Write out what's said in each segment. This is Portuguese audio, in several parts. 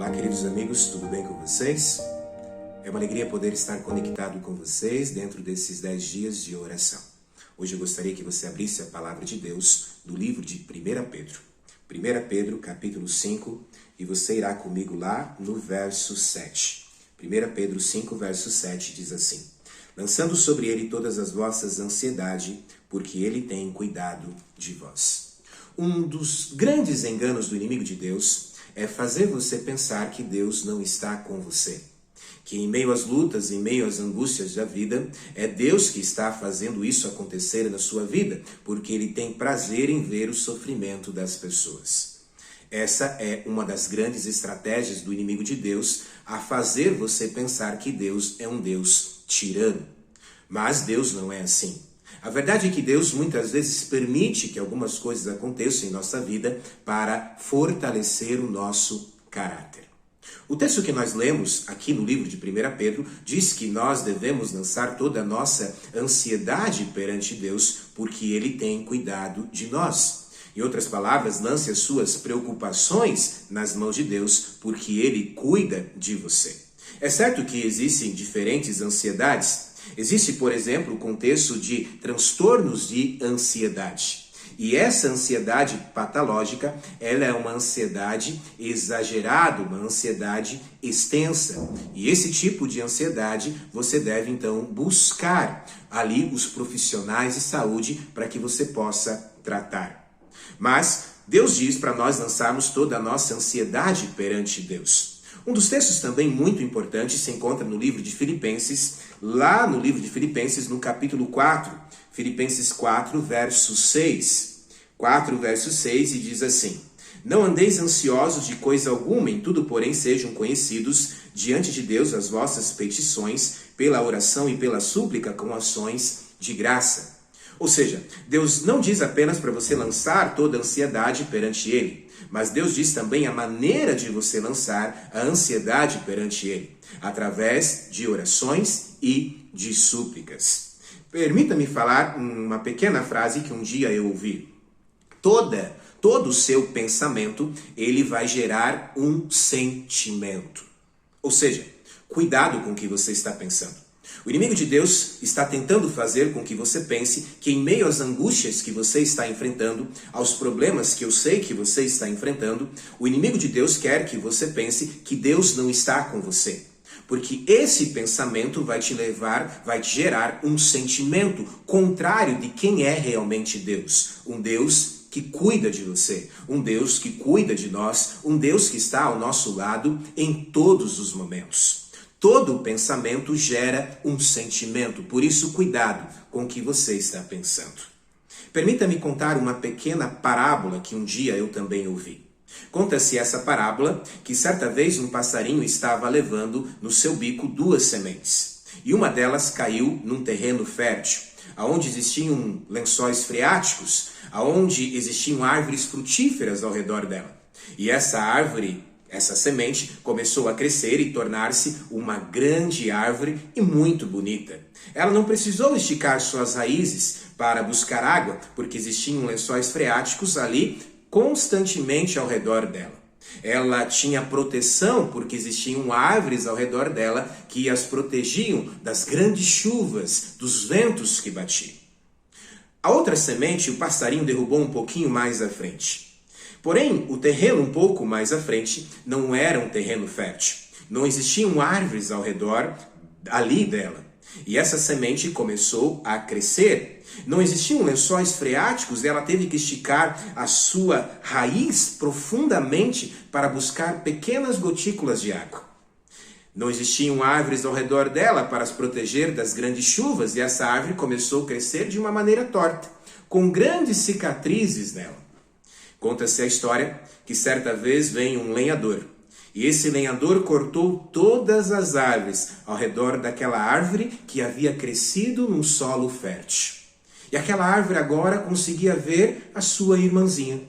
Olá, queridos amigos, tudo bem com vocês? É uma alegria poder estar conectado com vocês dentro desses 10 dias de oração. Hoje eu gostaria que você abrisse a palavra de Deus no livro de 1 Pedro. 1 Pedro, capítulo 5, e você irá comigo lá no verso 7. 1 Pedro 5, verso 7 diz assim: lançando sobre ele todas as vossas ansiedades, porque ele tem cuidado de vós. Um dos grandes enganos do inimigo de Deus é fazer você pensar que Deus não está com você. Que em meio às lutas, em meio às angústias da vida, é Deus que está fazendo isso acontecer na sua vida, porque Ele tem prazer em ver o sofrimento das pessoas. Essa é uma das grandes estratégias do inimigo de Deus, a fazer você pensar que Deus é um Deus tirano. Mas Deus não é assim. A verdade é que Deus muitas vezes permite que algumas coisas aconteçam em nossa vida para fortalecer o nosso caráter. O texto que nós lemos aqui no livro de 1 Pedro diz que nós devemos lançar toda a nossa ansiedade perante Deus, porque Ele tem cuidado de nós. Em outras palavras, lance as suas preocupações nas mãos de Deus, porque Ele cuida de você. É certo que existem diferentes ansiedades. Existe, por exemplo, o contexto de transtornos de ansiedade. E essa ansiedade patológica, ela é uma ansiedade exagerada, uma ansiedade extensa. E esse tipo de ansiedade, você deve então buscar ali os profissionais de saúde para que você possa tratar. Mas Deus diz para nós lançarmos toda a nossa ansiedade perante Deus. Um dos textos também muito importantes se encontra no livro de Filipenses, lá no livro de Filipenses, no capítulo 4, Filipenses 4, verso 6. 4, verso 6, e diz assim: não andeis ansiosos de coisa alguma, em tudo, porém, sejam conhecidos diante de Deus as vossas petições, pela oração e pela súplica, com ações de graça. Ou seja, Deus não diz apenas para você lançar toda a ansiedade perante Ele, mas Deus diz também a maneira de você lançar a ansiedade perante Ele, através de orações e de súplicas. Permita-me falar uma pequena frase que um dia eu ouvi. Todo o seu pensamento, ele vai gerar um sentimento. Ou seja, cuidado com o que você está pensando. O inimigo de Deus está tentando fazer com que você pense que em meio às angústias que você está enfrentando, aos problemas que eu sei que você está enfrentando, o inimigo de Deus quer que você pense que Deus não está com você. Porque esse pensamento vai te gerar um sentimento contrário de quem é realmente Deus. Um Deus que cuida de você, um Deus que cuida de nós, um Deus que está ao nosso lado em todos os momentos. Todo pensamento gera um sentimento, por isso cuidado com o que você está pensando. Permita-me contar uma pequena parábola que um dia eu também ouvi. Conta-se essa parábola que certa vez um passarinho estava levando no seu bico 2 sementes. E uma delas caiu num terreno fértil, onde existiam lençóis freáticos, onde existiam árvores frutíferas ao redor dela. E essa semente começou a crescer e tornar-se uma grande árvore e muito bonita. Ela não precisou esticar suas raízes para buscar água, porque existiam lençóis freáticos ali constantemente ao redor dela. Ela tinha proteção porque existiam árvores ao redor dela que as protegiam das grandes chuvas, dos ventos que batiam. A outra semente o passarinho derrubou um pouquinho mais à frente. Porém, o terreno um pouco mais à frente não era um terreno fértil. Não existiam árvores ao redor ali dela. E essa semente começou a crescer. Não existiam lençóis freáticos e ela teve que esticar a sua raiz profundamente para buscar pequenas gotículas de água. Não existiam árvores ao redor dela para as proteger das grandes chuvas e essa árvore começou a crescer de uma maneira torta, com grandes cicatrizes nela. Conta-se a história que certa vez veio um lenhador. E esse lenhador cortou todas as árvores ao redor daquela árvore que havia crescido num solo fértil. E aquela árvore agora conseguia ver a sua irmãzinha,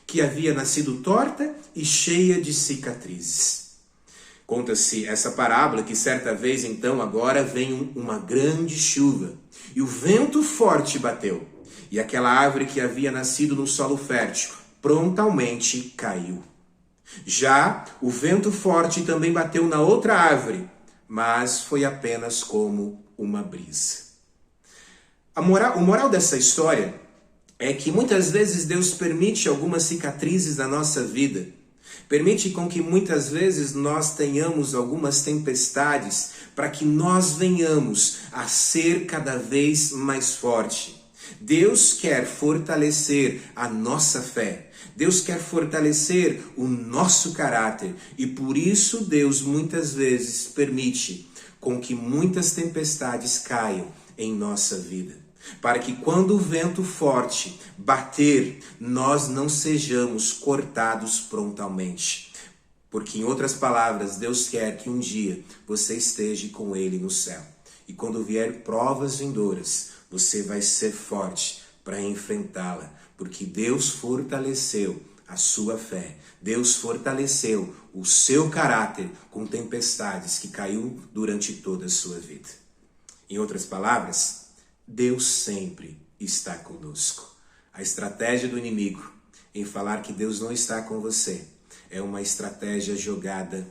que havia nascido torta e cheia de cicatrizes. Conta-se essa parábola que certa vez então agora vem uma grande chuva. E o vento forte bateu. E aquela árvore que havia nascido no solo fértil prontamente caiu. Já o vento forte também bateu na outra árvore, mas foi apenas como uma brisa. O moral dessa história é que muitas vezes Deus permite algumas cicatrizes na nossa vida, permite com que muitas vezes nós tenhamos algumas tempestades para que nós venhamos a ser cada vez mais forte. Deus quer fortalecer a nossa fé. Deus quer fortalecer o nosso caráter e por isso Deus muitas vezes permite com que muitas tempestades caiam em nossa vida, para que quando o vento forte bater, nós não sejamos cortados prontamente. Porque, em outras palavras, Deus quer que um dia você esteja com Ele no céu. E quando vier provas vindouras, você vai ser forte para enfrentá-la. Porque Deus fortaleceu a sua fé. Deus fortaleceu o seu caráter com tempestades que caiu durante toda a sua vida. Em outras palavras, Deus sempre está conosco. A estratégia do inimigo em falar que Deus não está com você é uma estratégia jogada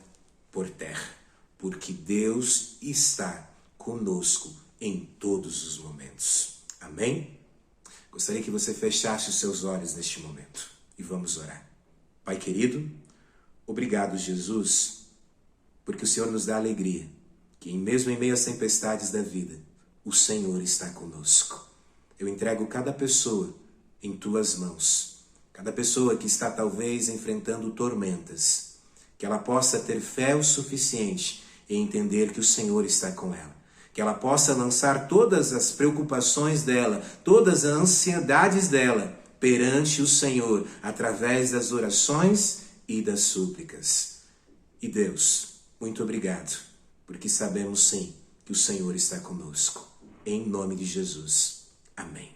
por terra, porque Deus está conosco em todos os momentos. Amém? Gostaria que você fechasse os seus olhos neste momento e vamos orar. Pai querido, obrigado, Jesus, porque o Senhor nos dá alegria, que mesmo em meio às tempestades da vida, o Senhor está conosco. Eu entrego cada pessoa em tuas mãos. Cada pessoa que está talvez enfrentando tormentas, que ela possa ter fé o suficiente em entender que o Senhor está com ela. Que ela possa lançar todas as preocupações dela, todas as ansiedades dela perante o Senhor, através das orações e das súplicas. E Deus, muito obrigado, porque sabemos sim que o Senhor está conosco. Em nome de Jesus. Amém.